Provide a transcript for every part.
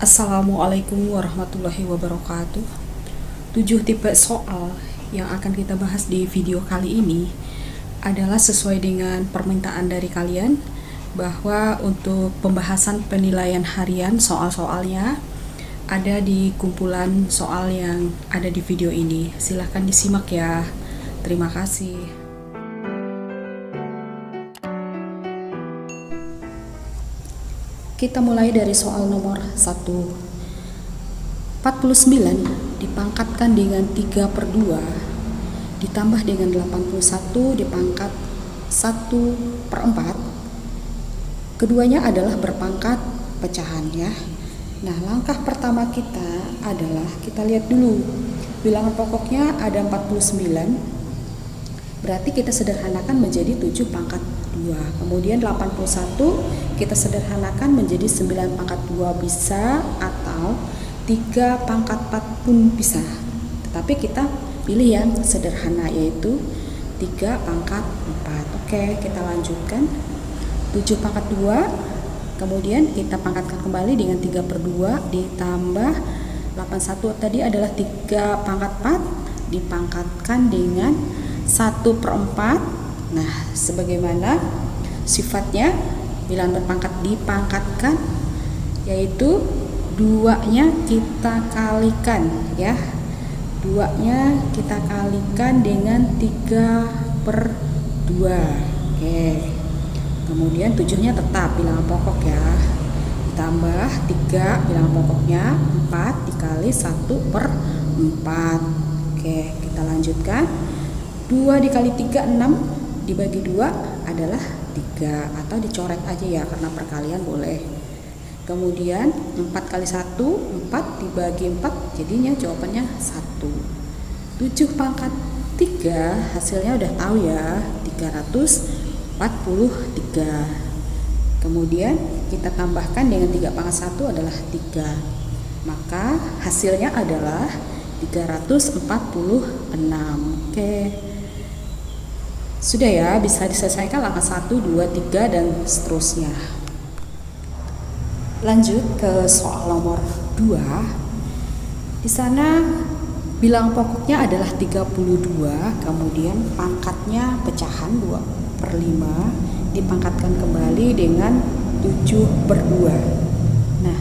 Assalamualaikum warahmatullahi wabarakatuh. 7 tipe soal yang akan kita bahas di video kali ini adalah sesuai dengan permintaan dari kalian, bahwa untuk pembahasan penilaian harian soal-soalnya ada di kumpulan soal yang ada di video ini. Silahkan disimak ya. Terima kasih. Kita mulai dari soal nomor 1. 49 dipangkatkan dengan 3/2 ditambah dengan 81 dipangkat 1/4. Keduanya adalah berpangkat pecahan ya. Nah, langkah pertama kita adalah kita lihat dulu. Bilangan pokoknya ada 49. Berarti kita sederhanakan menjadi 7 pangkat 2. Kemudian 81 kita sederhanakan menjadi 9 pangkat 2 bisa, atau 3 pangkat 4 pun bisa. Tetapi kita pilih yang sederhana, yaitu 3 pangkat 4. Oke, kita lanjutkan. 7 pangkat 2, kemudian kita pangkatkan kembali dengan 3/2 ditambah 81 tadi adalah 3 pangkat 4 dipangkatkan dengan 1/4. Nah, sebagaimana sifatnya bilangan berpangkat dipangkatkan, yaitu 2-nya kita kalikan ya. 2-nya kita kalikan dengan 3/2. Oke. Kemudian 7-nya tetap bilangan pokok ya. Ditambah 3 bilangan pokoknya 4 dikali 1/4. Oke, kita lanjutkan. 2 dikali 3 6, dibagi 2 adalah 3, atau dicoret aja ya karena perkalian boleh. Kemudian 4 kali 1 4 dibagi 4 jadinya jawabannya 1. 7 pangkat 3 hasilnya udah tahu ya, 343. Kemudian kita tambahkan dengan 3 pangkat 1 adalah 3. Maka hasilnya adalah 346. Oke. Sudah ya, bisa diselesaikan langkah 1, 2, 3 dan seterusnya. Lanjut ke soal nomor 2. Di sana bilangan pokoknya adalah 32, kemudian pangkatnya pecahan 2/5 dipangkatkan kembali dengan 7/2. Nah,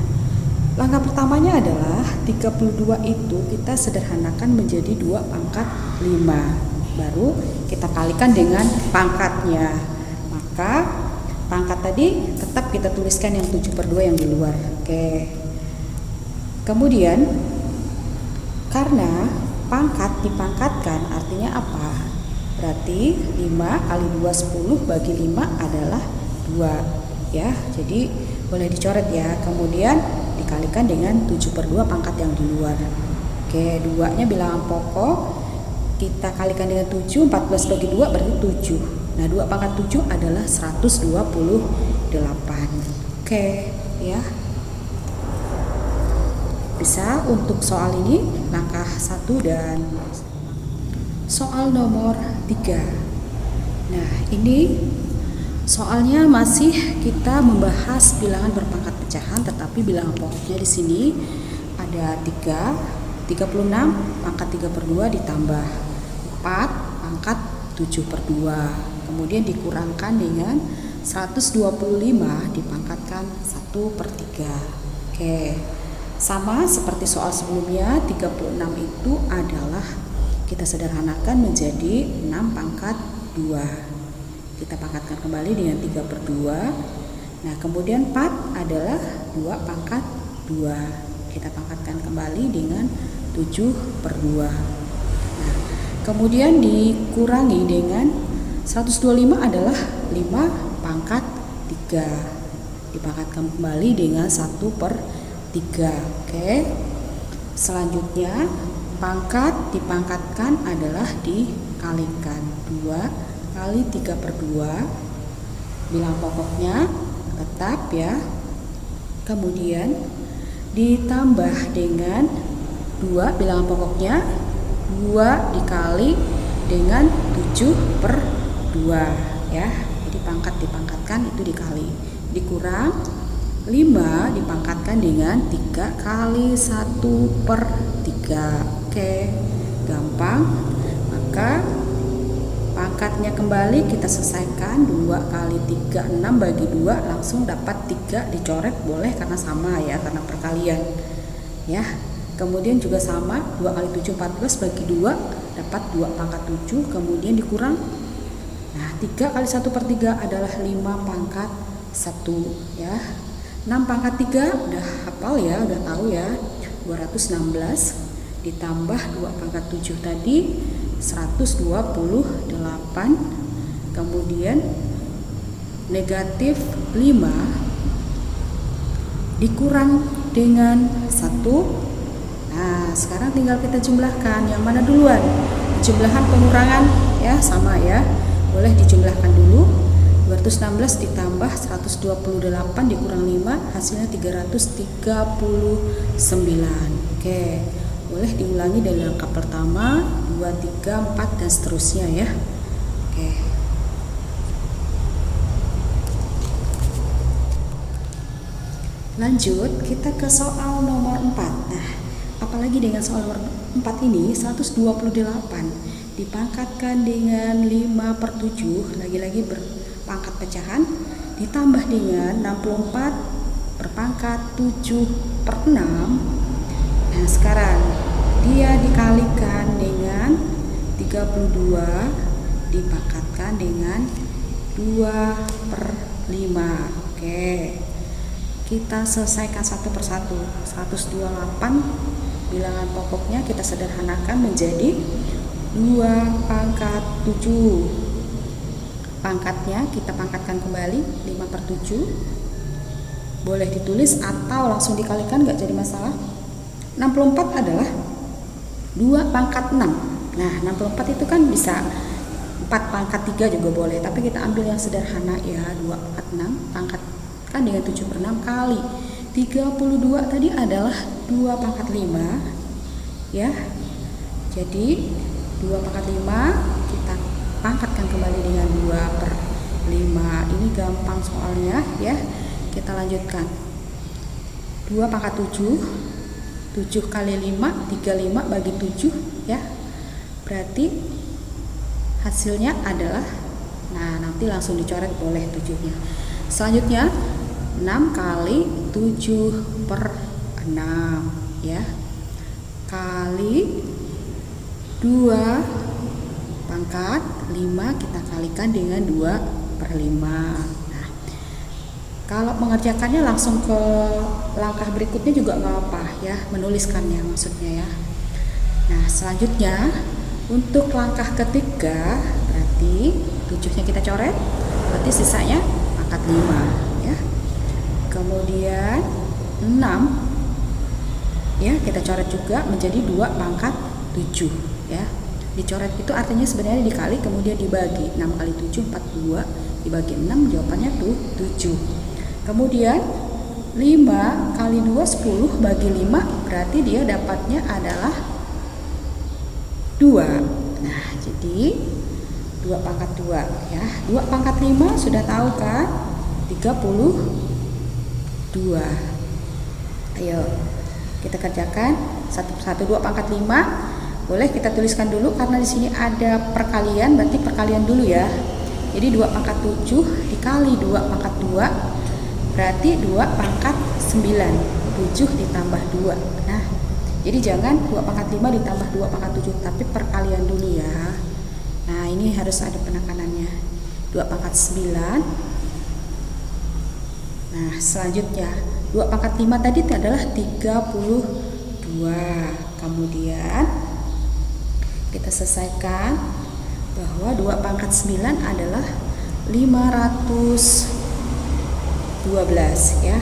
langkah pertamanya adalah 32 itu kita sederhanakan menjadi 2 pangkat 5. Baru kita kalikan dengan pangkatnya. Maka pangkat tadi tetap kita tuliskan yang 7/2 yang di luar. Oke. Kemudian karena pangkat dipangkatkan artinya apa? Berarti 5 kali 2 10 bagi 5 adalah 2 ya. Jadi boleh dicoret ya. Kemudian dikalikan dengan 7/2 pangkat yang di luar. Oke, 2-nya bilangan pokok. Kita kalikan dengan 7, 14 bagi 2 berarti 7. Nah, 2 pangkat 7 adalah 128. Oke, ya. Bisa untuk soal ini langkah 1 dan soal nomor 3. Nah, ini soalnya masih kita membahas bilangan berpangkat pecahan, tetapi bilangan pokoknya di sini ada 36 pangkat 3/2 ditambah 4 pangkat 7/2, kemudian dikurangkan dengan 125 dipangkatkan 1/3. Oke, sama seperti soal sebelumnya. 36 itu adalah kita sederhanakan menjadi 6 pangkat 2. Kita pangkatkan kembali dengan 3/2. Nah, kemudian 4 adalah 2 pangkat 2. Kita pangkatkan kembali dengan 7/2. Kemudian dikurangi dengan 125 adalah 5 pangkat 3. Dipangkatkan kembali dengan 1/3. Oke. Selanjutnya pangkat dipangkatkan adalah dikalikan. 2 kali 3/2 bilangan pokoknya tetap ya. Kemudian ditambah dengan 2 bilangan pokoknya 2 dikali dengan 7/2 ya. Jadi pangkat dipangkatkan itu dikali, dikurang 5 dipangkatkan dengan 3 kali 1/3. Oke, gampang. Maka pangkatnya kembali kita selesaikan. 2 kali 3, 6 bagi 2 langsung dapat 3. Dicoret boleh karena sama ya, karena perkalian ya. Kemudian juga sama, 2 kali 7 14 bagi 2 dapat 2 pangkat 7. Kemudian dikurang, nah 3 kali 1/3 adalah 5 pangkat 1 ya. 6 pangkat 3 udah hafal ya, udah tahu ya, 216 ditambah 2 pangkat 7 tadi 128. Kemudian negatif 5 dikurang dengan 1. Nah sekarang tinggal kita jumlahkan, yang mana duluan? Jumlahan pengurangan ya, sama ya, boleh dijumlahkan dulu. 216 ditambah 128 dikurang 5 hasilnya 339. Oke, boleh diulangi dari angka pertama, 2, 3, 4 dan seterusnya ya. Oke. Lanjut kita ke soal nomor 4. Nah, apalagi dengan soal nomor 4 ini, 128 dipangkatkan dengan 5/7, lagi-lagi berpangkat pecahan, ditambah dengan 64 berpangkat 7/6. Nah sekarang dia dikalikan dengan 32 dipangkatkan dengan 2/5. Oke, kita selesaikan satu persatu. 128 bilangan pokoknya kita sederhanakan menjadi 2 pangkat 7. Pangkatnya kita pangkatkan kembali 5/7. Boleh ditulis atau langsung dikalikan, nggak jadi masalah. 64 adalah 2 pangkat 6. Nah 64 itu kan bisa 4 pangkat 3 juga boleh, tapi kita ambil yang sederhana ya, 2 pangkat 6 pangkatkan dengan 7/6 kali 32 tadi adalah 2 pangkat 5 ya. Jadi 2 pangkat 5 kita pangkatkan kembali dengan 2/5. Ini gampang soalnya ya. Kita lanjutkan. 2 pangkat 7, 7 kali 5, 35 bagi 7 ya. Berarti hasilnya adalah, nah nanti langsung dicoret boleh 7-nya. Selanjutnya 6 kali 7/6 ya, kali 2 pangkat 5 kita kalikan dengan 2/5. Nah kalau mengerjakannya langsung ke langkah berikutnya juga nggak apa ya, menuliskannya maksudnya ya. Nah selanjutnya untuk langkah ketiga, berarti 7-nya kita coret, berarti sisanya pangkat 5 ya. Kemudian 6 ya kita coret juga menjadi 2 pangkat 7 ya. Dicoret itu artinya sebenarnya dikali kemudian dibagi. 6 kali 7 42 dibagi 6 jawabannya tuh 7. Kemudian 5 kali 2 10 bagi 5 berarti dia dapatnya adalah 2. Nah jadi 2 pangkat 2 ya. 2 pangkat 5 sudah tahu kan? 32. Ayo kita kerjakan satu persatu. 2 pangkat 5 boleh kita tuliskan dulu karena di sini ada perkalian, berarti perkalian dulu ya. Jadi 2 pangkat 7 dikali 2 pangkat 2 berarti 2 pangkat 9. 7 ditambah 2. Nah jadi jangan 2 pangkat 5 ditambah 2 pangkat 7, tapi perkalian dulu ya. Nah ini harus ada penekanannya. 2 pangkat 9. Nah selanjutnya 2 pangkat 5 tadi adalah 32. Kemudian kita selesaikan bahwa 2 pangkat 9 adalah 512 ya.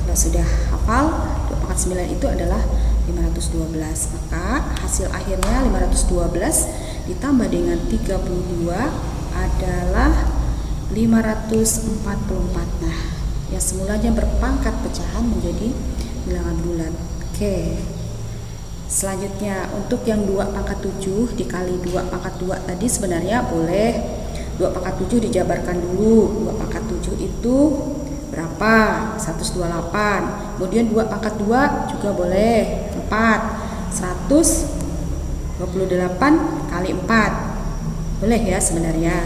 Kalau sudah hafal 2 pangkat 9 itu adalah 512, maka hasil akhirnya 512 ditambah dengan 32 adalah 544. Nah yang semulanya berpangkat pecahan menjadi bilangan bulat. Oke. Selanjutnya untuk yang 2 pangkat 7 dikali 2 pangkat 2 tadi sebenarnya boleh 2 pangkat 7 dijabarkan dulu. 2 pangkat 7 itu berapa? 128. Kemudian 2 pangkat 2 juga boleh, 4. 128 kali 4 boleh ya sebenarnya.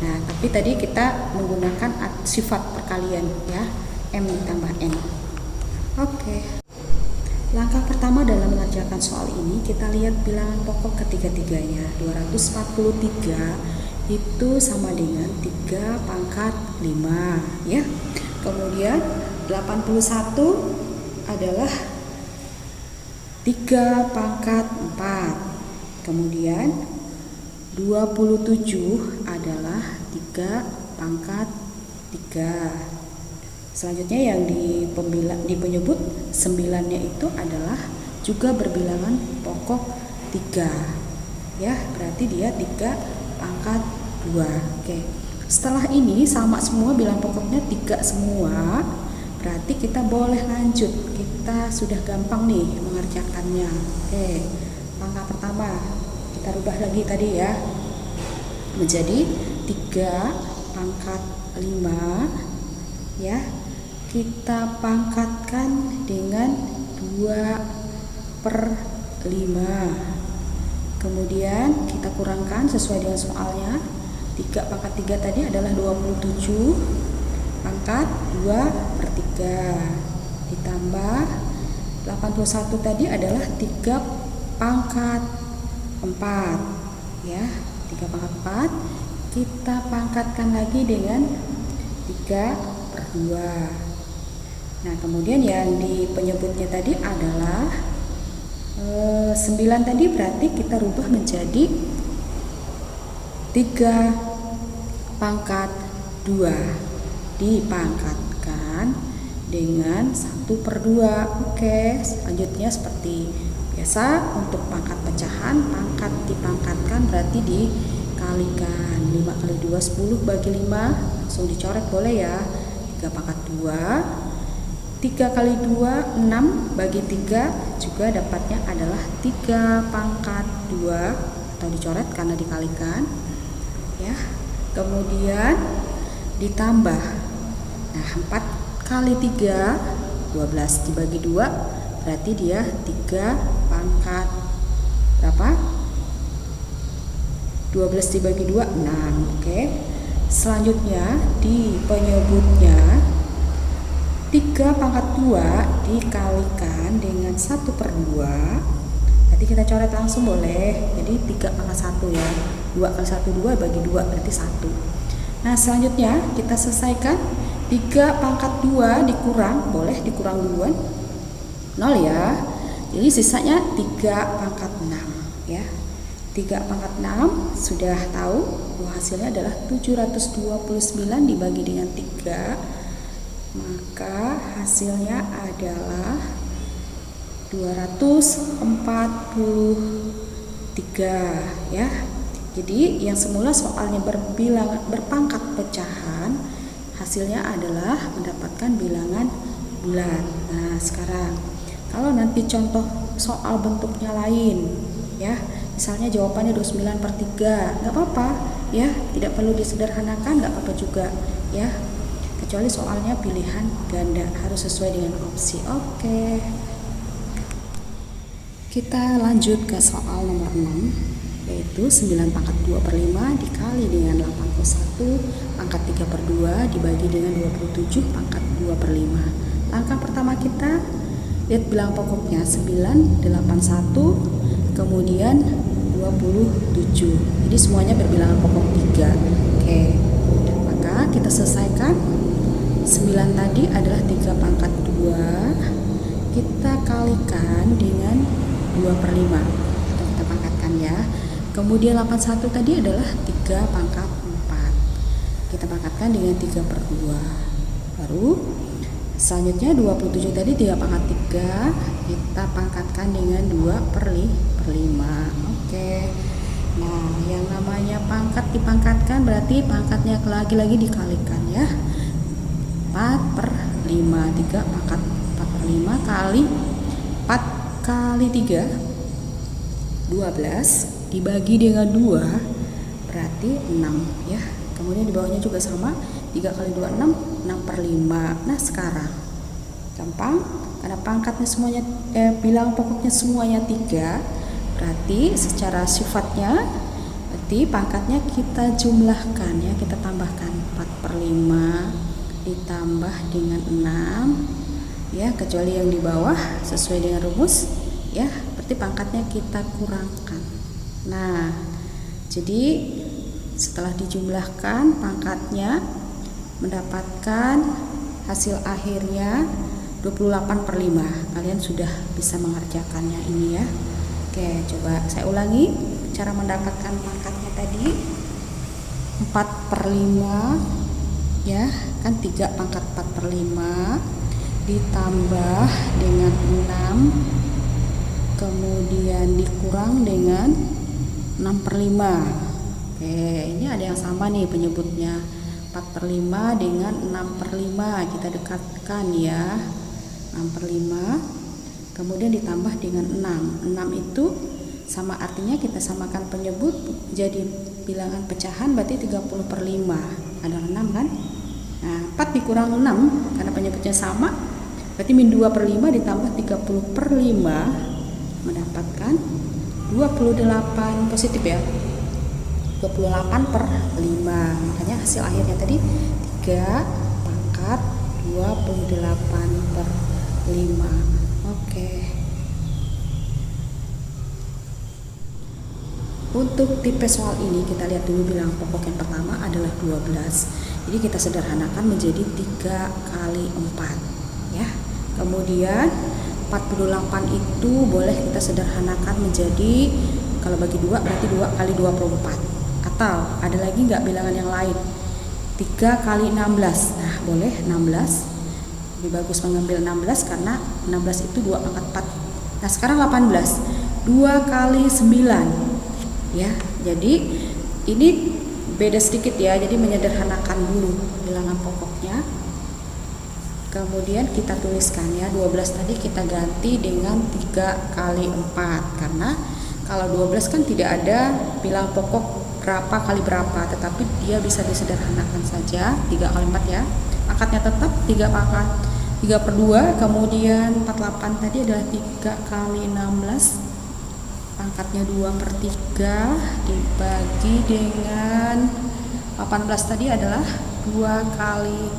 Nah, tapi tadi kita menggunakan sifat perkalian ya, M ditambah N. Oke. Langkah pertama dalam mengerjakan soal ini, kita lihat bilangan pokok ketiga-tiganya. 243 itu sama dengan 3 pangkat 5 ya. Kemudian 81 adalah 3 pangkat 4. Kemudian 27 adalah 3 pangkat 3. Selanjutnya yang di penyebut 9-nya itu adalah juga berbilangan pokok 3. Ya, berarti dia 3 pangkat 2. Oke. Setelah ini sama semua bilang pokoknya 3 semua. Berarti kita boleh lanjut. Kita sudah gampang nih mengerjakannya. Oke. Langkah pertama, kita rubah lagi tadi ya. Menjadi 3 pangkat 5 ya. Kita pangkatkan dengan 2/5. Kemudian kita kurangkan sesuai dengan soalnya. 3 pangkat 3 tadi adalah 27 pangkat 2/3. Ditambah 81 tadi adalah 3 pangkat 4 ya. 3 pangkat 4 kita pangkatkan lagi dengan 3/2. Nah, kemudian yang di penyebutnya tadi adalah 9 tadi, berarti kita rubah menjadi 3 pangkat 2 dipangkatkan dengan 1/2. Oke, selanjutnya seperti biasa untuk pangkat pecahan, pangkat dipangkatkan berarti dikalikan. 5 kali 2 10 bagi 5 langsung dicoret boleh ya. 3 pangkat 2. 3 kali 2 6 bagi 3 juga dapatnya adalah 3 pangkat 2 atau dicoret karena dikalikan ya. Kemudian ditambah, nah 4 kali 3 12 dibagi 2 berarti dia 3 pangkat berapa? 12 dibagi 2 6. Oke. Selanjutnya di penyebutnya 3 pangkat 2 dikalikan dengan 1/2. Nanti kita coret langsung boleh. Jadi 3 pangkat 1 ya. 2 kali 1 2 bagi 2 berarti 1. Nah, selanjutnya kita selesaikan. 3 pangkat 2 dikurang, boleh dikurang duluan 0 ya. Jadi sisanya 3 pangkat 6 ya. 3 pangkat 6 sudah tahu bahwa hasilnya adalah 729 dibagi dengan 3. Maka hasilnya adalah 243 ya. Jadi yang semula soalnya berpangkat pecahan, hasilnya adalah mendapatkan bilangan bulat. Nah, sekarang kalau nanti contoh soal bentuknya lain ya, misalnya jawabannya 29/3, nggak apa-apa ya, tidak perlu disederhanakan, nggak apa-apa juga ya. Kecuali soalnya pilihan ganda, harus sesuai dengan opsi. Oke. Kita lanjut ke soal nomor 6, yaitu 9 pangkat 2/5 dikali dengan 81 pangkat 3/2 dibagi dengan 27 pangkat 2/5. Langkah pertama kita lihat bilang pokoknya 9, 81, kemudian 27. Jadi semuanya berbilangan pokok 3. Oke. Maka kita selesaikan. 9 tadi adalah 3 pangkat 2, kita kalikan dengan 2/5 atau kita pangkatkan ya. Kemudian 81 tadi adalah 3 pangkat 4, kita pangkatkan dengan 3/2. Baru selanjutnya 27 tadi 3 pangkat 3, kita pangkatkan dengan 2/5. Oke. Nah, yang namanya pangkat dipangkatkan berarti pangkatnya lagi-lagi dikalikan ya. 4/5, 3 pangkat 4/5 kali 4 kali 3 12 dibagi dengan 2 berarti 6 ya. Kemudian di bawahnya juga sama, 3 kali 2 6/5. Nah sekarang gampang, karena pangkatnya semuanya bilangan pokoknya semuanya 3, berarti secara sifatnya berarti pangkatnya kita jumlahkan ya, kita tambahkan 4/5 ditambah dengan 6 ya, kecuali yang di bawah sesuai dengan rumus ya, berarti pangkatnya kita kurangkan. Nah jadi setelah dijumlahkan pangkatnya mendapatkan hasil akhirnya 28/5. Kalian sudah bisa mengerjakannya ini ya. Oke, coba saya ulangi cara mendapatkan pangkatnya tadi. 4/5 ya, kan 3 pangkat 4/5 ditambah dengan 6 kemudian dikurang dengan 6/5. Oke, ini ada yang sama nih penyebutnya. 4/5 dengan 6/5 kita dekatkan ya. 6/5 kemudian ditambah dengan 6 itu sama, artinya kita samakan penyebut jadi bilangan pecahan, berarti 30/5 adalah 6 kan. Nah 4 dikurang 6 karena penyebutnya sama, berarti min 2/5 ditambah 30/5 mendapatkan 28 positif ya, 28/5. Makanya hasil akhirnya tadi 3 pangkat 28/5. Oke. Untuk tipe soal ini kita lihat dulu bilangan pokok yang pertama adalah 12. Jadi kita sederhanakan menjadi 3 kali 4 ya. Kemudian 48 itu boleh kita sederhanakan menjadi, kalau bagi 2 berarti 2 kali 24. Atau ada lagi nggak bilangan yang lain? 3 kali 16. Nah boleh 16. Lebih bagus mengambil 16 karena 16 itu 2 pangkat 4. Nah sekarang 18. 2 kali 9 ya. Jadi ini beda sedikit ya, jadi menyederhanakan dulu bilangan pokoknya. Kemudian kita tuliskan ya, 12 tadi kita ganti dengan 3 kali 4. Karena kalau 12 kan tidak ada bilangan pokok berapa kali berapa, tetapi dia bisa disederhanakan saja 3 kali 4 ya. Pangkatnya tetap 3 pangkat 3/2, kemudian 48 tadi adalah 3 kali 16, pangkatnya 2/3 dibagi dengan 18 tadi adalah 2 kali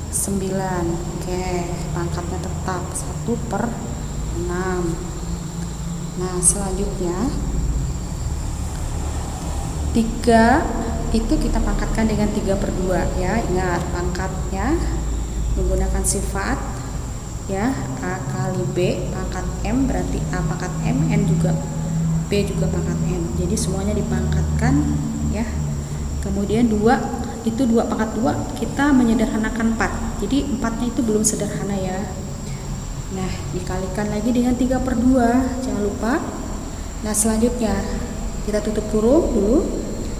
9. Oke, pangkatnya tetap 1/6. Nah selanjutnya 3 itu kita pangkatkan dengan 3/2 ya. Ingat pangkatnya menggunakan sifat ya, A kali B pangkat M, berarti A pangkat M, N juga B juga pangkat N. Jadi semuanya dipangkatkan ya. Kemudian 2 itu 2 pangkat 2 kita menyederhanakan 4. Jadi 4-nya itu belum sederhana ya. Nah dikalikan lagi dengan 3/2, jangan lupa. Nah selanjutnya kita tutup kurung dulu,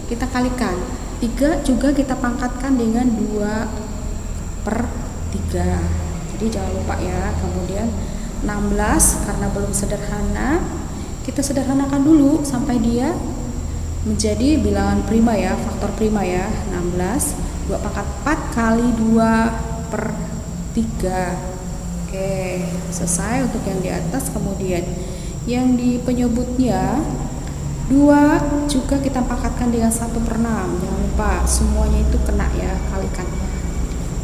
kita kalikan 3 juga kita pangkatkan dengan 2/3. Jadi jangan lupa ya. Kemudian 16 karena belum sederhana, kita sederhanakan dulu sampai dia menjadi bilangan prima ya, faktor prima ya. 16 2 pangkat 4 kali 2/3. Oke, selesai untuk yang di atas. Kemudian yang di penyebutnya 2 juga kita pangkatkan dengan 1/6. Jangan lupa semuanya itu kena ya, kalikannya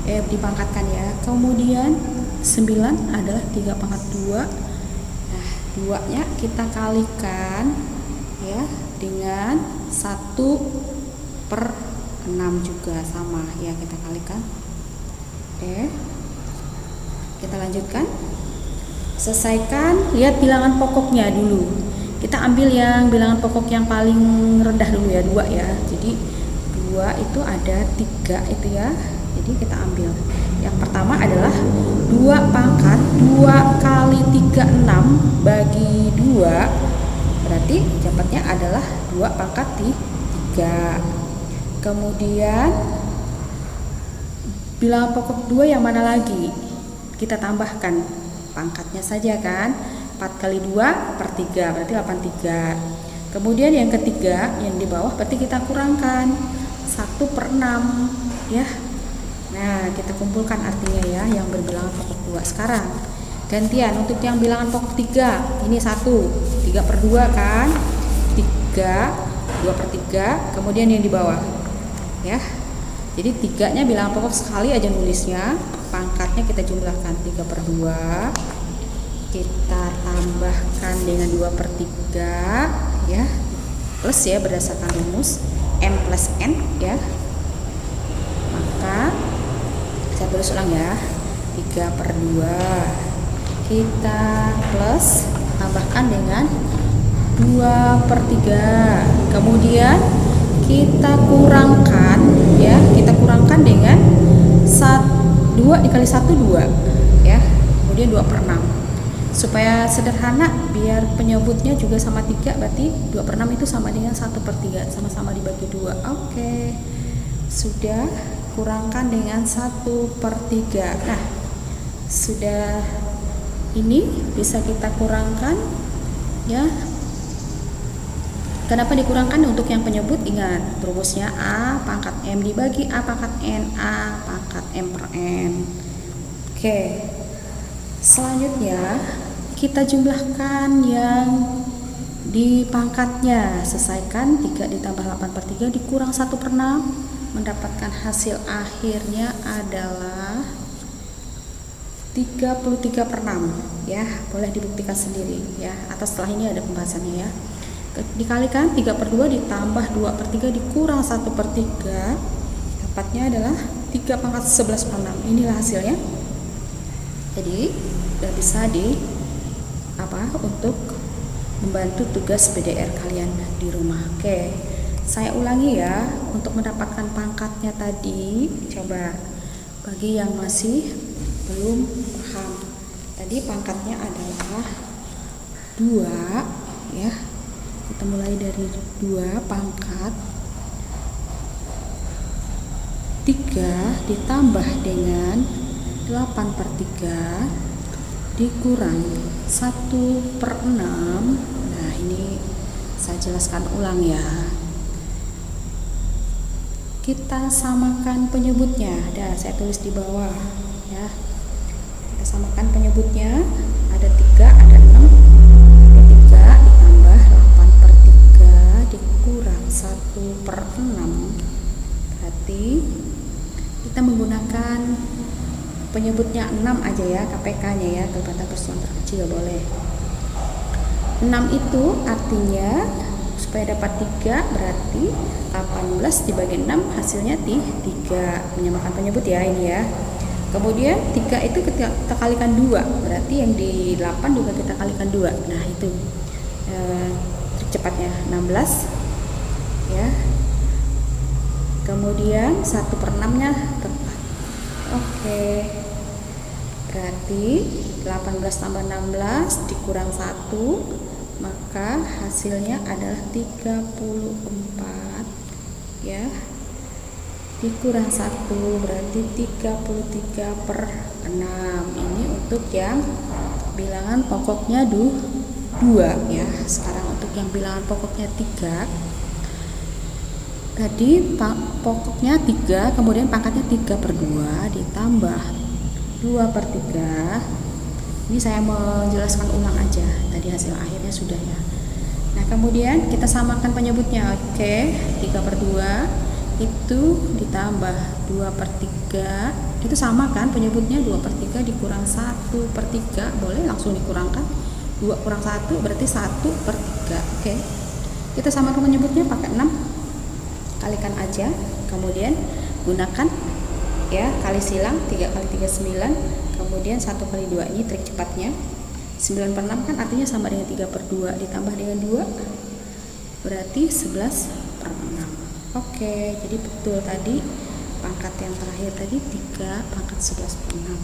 dipangkatkan ya. Kemudian 9 adalah 3 pangkat 2. Nah 2-nya kita kalikan ya dengan 1/6 juga sama ya, kita kalikan. Oke, kita lanjutkan. Selesaikan, lihat bilangan pokoknya dulu. Kita ambil yang bilangan pokok yang paling rendah dulu ya, 2 ya. Jadi 2 itu ada 3 itu ya. Jadi kita ambil yang pertama adalah 2 pangkat 2 kali 3 6 bagi 2, berarti dapatnya adalah 2 pangkat 3. Kemudian bilangan pokok 2 yang mana lagi? Kita tambahkan pangkatnya saja kan. 4 kali 2/3 berarti 83. Kemudian yang ketiga yang di bawah berarti kita kurangkan 1/6 ya. Nah, kita kumpulkan artinya ya, yang berbilangan pokok 2. Sekarang gantian untuk yang bilangan pokok 3. Ini 1, 3 per 2 kan? 3, 2 per 3, kemudian yang di bawah. Ya. Jadi 3-nya bilangan pokok sekali aja nulisnya. Pangkatnya kita jumlahkan 3 per 2. Kita tambahkan dengan 2 per 3 ya. Plus ya berdasarkan rumus n plus n ya. Maka saya tulis ulang ya, 3 per 2 kita plus tambahkan dengan 2 per 3, kemudian kita kurangkan ya, kita kurangkan dengan 2 dikali 1 2 ya, kemudian 2 per 6 supaya sederhana biar penyebutnya juga sama 3, berarti 2 per 6 itu sama dengan 1 per 3, sama-sama dibagi 2. Oke, sudah, kurangkan dengan 1 per 3. Nah, sudah, ini bisa kita kurangkan ya. Kenapa dikurangkan? Untuk yang penyebut ingat rumusnya A pangkat M dibagi A pangkat N, A pangkat M per N. Oke, selanjutnya kita jumlahkan yang di pangkatnya. Selesaikan 3 ditambah 8 per 3 dikurang 1 per 6, mendapatkan hasil akhirnya adalah 33 per 6 ya. Boleh dibuktikan sendiri ya, atau setelah ini ada pembahasannya ya. Dikalikan 3 per 2 ditambah 2 per 3 dikurang 1 per 3, dapatnya adalah 3 pangkat 11 per 6. Inilah hasilnya. Jadi sudah bisa untuk membantu tugas PDR kalian di rumah. Oke, saya ulangi ya, untuk mendapatkan pangkatnya tadi. Coba bagi yang masih belum paham, tadi pangkatnya adalah 2 ya. Kita mulai dari 2 pangkat 3 ditambah dengan 8 per 3 dikurang 1 per 6. Nah, ini saya jelaskan ulang ya. Kita samakan penyebutnya. Saya tulis di bawah ya. Kita samakan penyebutnya, ada 3, ada 6. 3 ditambah 8 per 3 dikurang 1 per 6. Berarti kita menggunakan penyebutnya 6 aja ya, KPK-nya ya, kekuatan persusuan terkecil boleh. 6 itu artinya supaya dapat 3 berarti 18 dibagi 6 hasilnya 3. Menyamakan penyebut ya ini ya. Kemudian 3 itu kita kalikan 2, berarti yang di 8 juga kita kalikan 2. Nah, itu trik cepatnya 16 ya. Kemudian 1 per 6 nya tepat. Oke, berarti 18 tambah 16 dikurang 1, maka hasilnya adalah 34 ya, dikurang 1 berarti 33 per 6. Ini untuk yang bilangan pokoknya 2 ya. Sekarang untuk yang bilangan pokoknya 3, tadi pokoknya 3, kemudian pangkatnya 3 per 2 ditambah 2 per 3. Ini saya menjelaskan ulang aja, tadi hasil akhirnya sudah ya. Nah, kemudian kita samakan penyebutnya. Oke, 3 per 2 itu ditambah 2 per 3, itu sama kan penyebutnya, 2 per 3 dikurang 1 per 3, boleh langsung dikurangkan. 2 kurang 1 berarti 1 per 3. Oke, kita samakan penyebutnya pakai 6, kalikan aja, kemudian gunakan ya kali silang, 3 kali 3 9, kemudian 1 kali 2, ini trik cepatnya. 9 per 6 kan artinya sama dengan 3 per 2 ditambah dengan 2 berarti 11 per 6. Oke, jadi betul tadi pangkat yang terakhir tadi 3 pangkat 11 per 6.